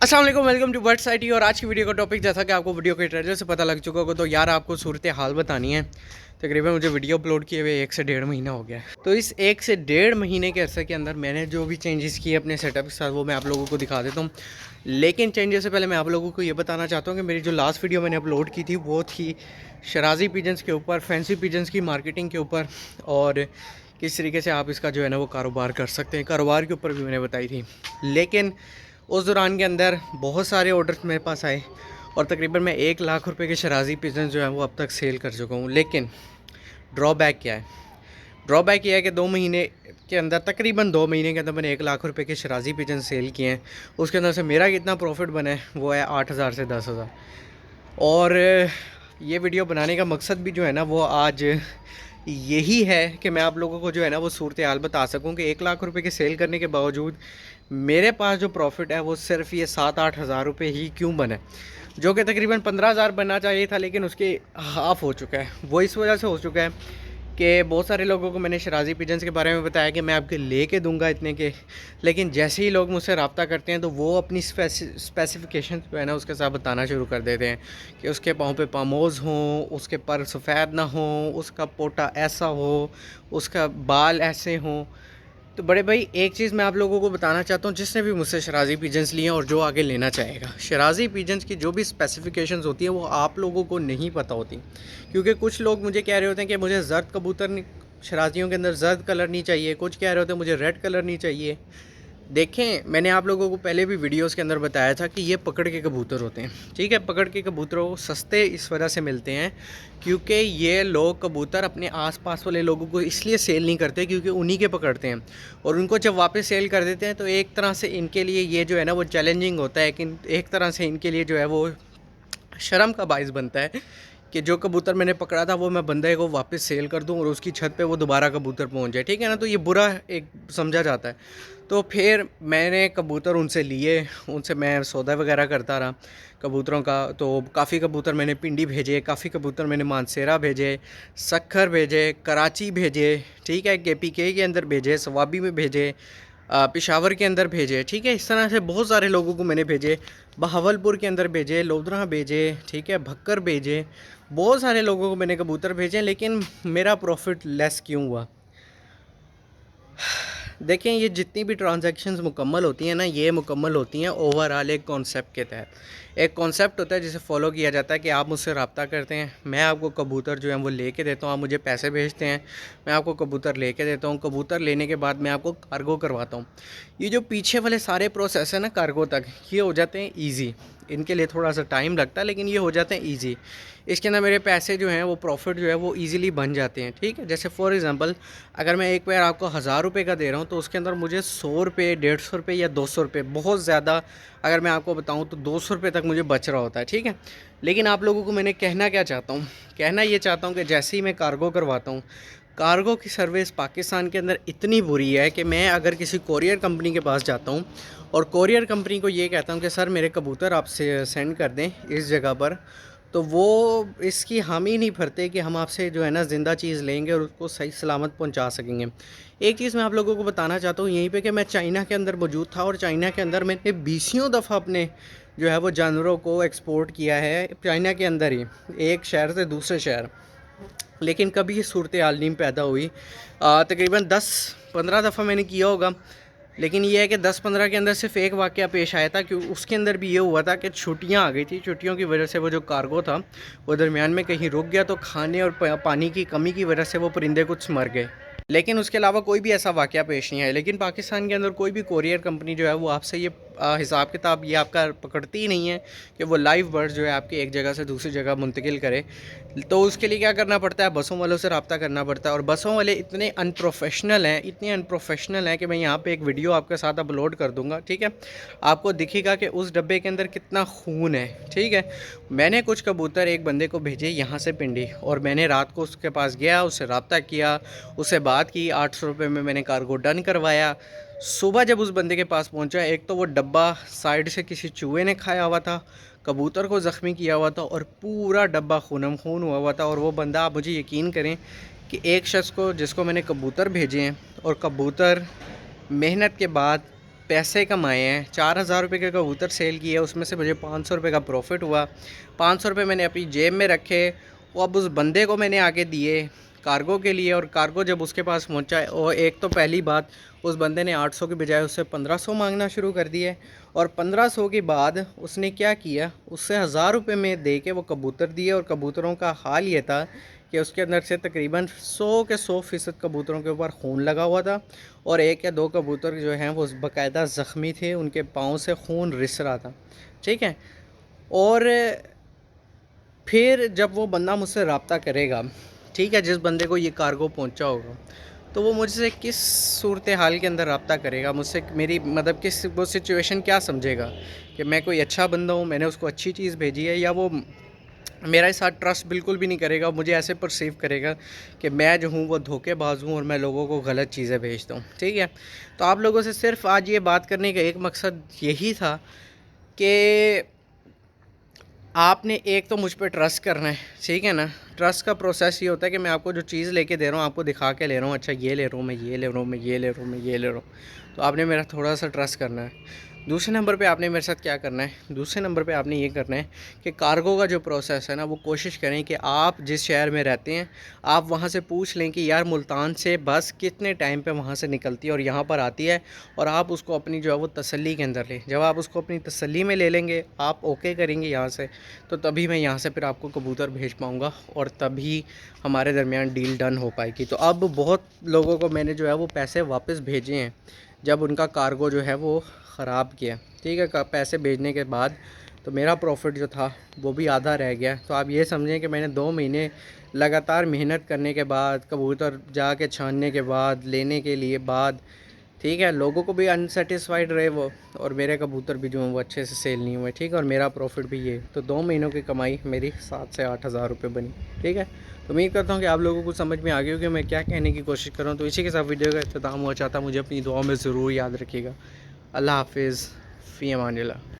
अस्सलाम वालेकुम, welcome to bird साइटी। और आज की वीडियो का टॉपिक, जैसा कि आपको वीडियो के ट्रेलर से पता लग चुका होगा, तो यार आपको सूरत हाल बतानी है। तकरीबन मुझे वीडियो अपलोड किए हुए 1 से 1.5 महीना हो गया है। तो इस 1 से 1.5 महीने के अरसे के अंदर मैंने जो भी चेंजेस किए अपने सेटअप के साथ, वो मैं आप लोगों को दिखा देता हूँ। लेकिन चेंजेस से पहले मैं आप लोगों को ये बताना चाहता हूँ कि मेरी जो लास्ट वीडियो मैंने अपलोड की थी वो थी शराजी पिजन्स के ऊपर, फैंसी पिजन्स की मार्केटिंग के ऊपर, और किस तरीके से आप इसका जो है ना वो कारोबार कर सकते हैं। कारोबार के ऊपर भी मैंने बताई थी। लेकिन उस दौरान के अंदर बहुत सारे ऑर्डर्स मेरे पास आए और तकरीबन मैं 1 लाख रुपए के शराजी पिजन जो है वो अब तक सेल कर चुका हूँ। लेकिन ड्रॉबैक क्या है? ड्रॉबैक ये है कि 2 महीने के अंदर, तकरीबन 2 महीने के अंदर मैंने 1 लाख रुपए के शराजी पिजन सेल किए हैं। उसके अंदर से मेरा कितना प्रॉफिट बना है वो है 8,000 से 10,000। और ये वीडियो बनाने का मकसद भी जो है ना वो आज यही है कि मैं आप लोगों को जो है ना वो सूरत हाल बता सकूं कि 1 लाख रुपए के सेल करने के बावजूद मेरे पास जो प्रॉफिट है वो सिर्फ ये 7-8 हज़ार रुपये ही क्यों बने, जो कि तकरीबन 15,000 बनना चाहिए था, लेकिन उसके हाफ़ हो चुका है। वो इस वजह से हो चुका है कि बहुत सारे लोगों को मैंने शराजी पिजन्स के बारे में बताया कि मैं आपके लेके दूंगा इतने के, लेकिन जैसे ही लोग मुझसे रब्ता करते हैं तो वो अपनी स्पेसिफिकेशन जो है ना उसके साथ बताना शुरू कर देते हैं कि उसके पाँव पे पामोज़ हों, उसके पर सफ़ेद ना हो, उसका पोटा ऐसा हो, उसका बाल ऐसे हों। तो बड़े भाई, एक चीज़ मैं आप लोगों को बताना चाहता हूँ, जिसने भी मुझसे शराजी पिजन्स लिए हैं और जो आगे लेना चाहेगा, शराजी पिजन्स की जो भी स्पेसिफिकेशंस होती हैं वो आप लोगों को नहीं पता होती। क्योंकि कुछ लोग मुझे कह रहे होते हैं कि मुझे जर्द कबूतर नहीं, शराजियों के अंदर जर्द कलर नहीं चाहिए, कुछ कह रहे होते हैं मुझे रेड कलर नहीं चाहिए। देखें, मैंने आप लोगों को पहले भी वीडियोस के अंदर बताया था कि ये पकड़ के कबूतर होते हैं। ठीक है, पकड़ के कबूतरों सस्ते इस वजह से मिलते हैं क्योंकि ये लोग कबूतर अपने आसपास वाले लोगों को इसलिए सेल नहीं करते क्योंकि उन्हीं के पकड़ते हैं, और उनको जब वापस सेल कर देते हैं तो एक तरह से इनके लिए ये जो है ना वो चैलेंजिंग होता है कि एक तरह से इनके लिए जो है वो शर्म का बाइस बनता है कि जो कबूतर मैंने पकड़ा था वो मैं बंदे को वापस सेल कर दूं और उसकी छत पे वो दोबारा कबूतर पहुंच जाए। ठीक है ना, तो ये बुरा एक समझा जाता है। तो फिर मैंने कबूतर उनसे लिए, उनसे मैं सौदा वगैरह करता रहा कबूतरों का। तो काफ़ी कबूतर मैंने पिंडी भेजे, काफ़ी कबूतर मैंने मानसेरा भेजे, सक्खर भेजे, कराची भेजे, ठीक है, KPK के अंदर भेजे, सवाबी में भेजे, पेशावर के अंदर भेजे। ठीक है, इस तरह से बहुत सारे लोगों को मैंने भेजे, बहावलपुर के अंदर भेजे, लोधरा भेजे, ठीक है, भक्कर भेजे, बहुत सारे लोगों को मैंने कबूतर भेजे। लेकिन मेरा प्रॉफिट लेस क्यों हुआ? देखें, ये जितनी भी ट्रांजैक्शंस मुकम्मल होती हैं ना, ये मुकम्मल होती हैं ओवरऑल एक कॉन्सेप्ट के तहत। एक कॉन्सेप्ट होता है जिसे फॉलो किया जाता है कि आप मुझसे रब्ता करते हैं, मैं आपको कबूतर जो है वो लेके देता हूँ, आप मुझे पैसे भेजते हैं, मैं आपको कबूतर लेके देता हूँ, कबूतर लेने के बाद मैं आपको कार्गो करवाता हूँ। ये जो पीछे वाले सारे प्रोसेस है ना कार्गो तक, ये हो जाते हैं ईजी। इनके लिए थोड़ा सा टाइम लगता है लेकिन ये हो जाते हैं ईजी। इसके अंदर मेरे पैसे जो हैं वो प्रॉफिट जो है वो ईज़िली बन जाते हैं। ठीक है, जैसे फॉर एग्ज़ाम्पल अगर मैं एक बार आपको 1,000 रुपये का दे रहा हूँ तो उसके अंदर मुझे 100 रुपये, 150 रुपये या 200 रुपये, बहुत ज़्यादा अगर मैं आपको बताऊँ तो 200 रुपये तक मुझे बच रहा होता है। ठीक है, लेकिन आप लोगों को मैंने कहना क्या चाहता हूँ, कहना ये चाहता हूँ कि जैसे ही मैं कार्गो करवाता हूँ, कार्गो की सर्विस पाकिस्तान के अंदर इतनी बुरी है कि मैं अगर किसी कोरियर कंपनी के पास जाता हूँ और कोरियर कंपनी को ये कहता हूँ कि सर मेरे कबूतर आप सेंड कर दें इस जगह पर, तो वो इसकी हामी नहीं भरते कि हम आपसे जो है ना ज़िंदा चीज़ लेंगे और उसको सही सलामत पहुंचा सकेंगे। एक चीज़ मैं आप लोगों को बताना चाहता हूँ यहीं पे कि मैं चाइना के अंदर मौजूद था और चाइना के अंदर मैंने बीसियों दफ़ा अपने जो है वो जानवरों को एक्सपोर्ट किया है चाइना के अंदर ही, एक शहर से दूसरे शहर। लेकिन कभी ये सूरत हाल नहीं पैदा हुई। तकरीबन 10-15 दफ़ा मैंने किया होगा, लेकिन ये है कि 10-15 के अंदर सिर्फ एक वाक़या पेश आया था कि उसके अंदर भी ये हुआ था कि छुट्टियां आ गई थी। छुट्टियों की वजह से वो जो कार्गो था वो दरमियान में कहीं रुक गया, तो खाने और पानी की कमी की वजह से वो परिंदे कुछ मर गए। लेकिन उसके अलावा कोई भी ऐसा वाक़या पेश नहीं आया। लेकिन पाकिस्तान के अंदर कोई भी कोरियर कंपनी जो है वो आपसे ये हिसाब किताब ये आपका पकड़ती ही नहीं है कि वो लाइव बर्ड जो है आपकी एक जगह से दूसरी जगह मुंतकिल करे। तो उसके लिए क्या करना पड़ता है, बसों वालों से रब्ता करना पड़ता है। और बसों वाले इतने अनप्रोफेशनल हैं, इतने अनप्रोफेशनल हैं कि मैं यहाँ पे एक वीडियो आपके साथ अपलोड कर दूँगा। ठीक है, आपको दिखेगा कि उस डब्बे के अंदर कितना खून है। ठीक है, मैंने कुछ कबूतर एक बंदे को भेजे यहाँ से पिंडी, और मैंने रात को उसके पास गया, उससे रब्ता किया, उससे बात की, 800 रुपये में मैंने कार्गो डन करवाया। सुबह जब उस बंदे के पास पहुंचा, एक तो वो डब्बा साइड से किसी चूहे ने खाया हुआ था, कबूतर को ज़ख्मी किया हुआ था और पूरा डब्बा खूनम खून हुआ हुआ था। और वो बंदा, आप मुझे यकीन करें कि एक शख्स को जिसको मैंने कबूतर भेजे हैं और कबूतर मेहनत के बाद पैसे कमाए हैं। 4,000 रुपये के कबूतर सेल किए, उसमें से मुझे 500 रुपये का प्रॉफिट हुआ। 500 रुपये मैंने अपनी जेब में रखे, वो अब उस बंदे को मैंने आके दिए कार्गो के लिए। और कार्गो जब उसके पास पहुंचा, और एक तो पहली बात, उस बंदे ने 800 के बजाय उससे 1500 मांगना शुरू कर दिया। और 1500 के बाद उसने क्या किया, उससे 1000 रुपये में दे के वो कबूतर दिए। और कबूतरों का हाल ये था कि उसके अंदर से तकरीबन 100 के 100% कबूतरों के ऊपर खून लगा हुआ था। और 1 या 2 कबूतर जो हैं वो बाकायदा ज़ख्मी थे, उनके पाँव से खून रिस रहा था, ठीक है। और फिर जब वो बंदा मुझसे रब्ता करेगा, ठीक है, जिस बंदे को ये कार्गो पहुंचा होगा, तो वो मुझसे किस सूरत हाल के अंदर रब्ता करेगा, मुझसे मेरी मतलब किस वो सिचुएशन क्या समझेगा कि मैं कोई अच्छा बंदा हूँ, मैंने उसको अच्छी चीज़ भेजी है, या वो मेरे साथ ट्रस्ट बिल्कुल भी नहीं करेगा, मुझे ऐसे परसीव करेगा कि मैं जो हूँ वो धोखेबाज हूँ और मैं लोगों को गलत चीज़ें भेजता हूँ, ठीक है। तो आप लोगों से सिर्फ आज ये बात करने का एक मकसद यही था कि आपने एक तो मुझ पर ट्रस्ट करना है, ठीक है ना। ट्रस्ट का प्रोसेस ये होता है कि मैं आपको जो चीज़ लेके दे रहा हूँ, आपको दिखा के ले रहा हूँ, अच्छा ये ले रहा हूँ, मैं ये ले रहा हूँ, मैं ये ले रहा हूँ, मैं ये ले रहा हूँ, तो आपने मेरा थोड़ा सा ट्रस्ट करना है। दूसरे नंबर पे आपने मेरे साथ क्या करना है, दूसरे नंबर पे आपने ये करना है कि कार्गो का जो प्रोसेस है ना, वो कोशिश करें कि आप जिस शहर में रहते हैं, आप वहाँ से पूछ लें कि यार मुल्तान से बस कितने टाइम पे वहाँ से निकलती है और यहाँ पर आती है, और आप उसको अपनी जो है वो तसल्ली के अंदर लें। जब आप उसको अपनी तसल्ली में ले लेंगे, आप ओके करेंगे यहाँ से, तो तभी मैं यहाँ से फिर आपको कबूतर भेज पाऊँगा और तभी हमारे दरमियान डील डन हो पाएगी। तो अब बहुत लोगों को मैंने जो है वो पैसे वापस भेजे हैं जब उनका कार्गो जो है वो ख़राब किया, ठीक है। पैसे भेजने के बाद तो मेरा प्रॉफिट जो था वो भी आधा रह गया। तो आप ये समझें कि मैंने 2 महीने लगातार मेहनत करने के बाद, कबूतर जाके छानने के बाद, लेने के लिए बाद, ठीक है, लोगों को भी अनसेटिस्फाइड रहे वो, और मेरे कबूतर भी जो हैं वो अच्छे से सेल नहीं हुए, ठीक है, और मेरा प्रॉफिट भी ये। तो 2 महीनों की कमाई मेरी 7 से 8 हज़ार रुपये बनी, ठीक है। तो उम्मीद करता हूँ कि आप लोगों को समझ में आ गई होगी मैं क्या कहने की कोशिश कर रहा हूँ। तो इसी के साथ वीडियो का इख्तिताम हुआ चाहता, मुझे अपनी दुआ में ज़रूर याद रखिएगा। अल्लाह हाफिज़, फ़ी अमानिल्लाह।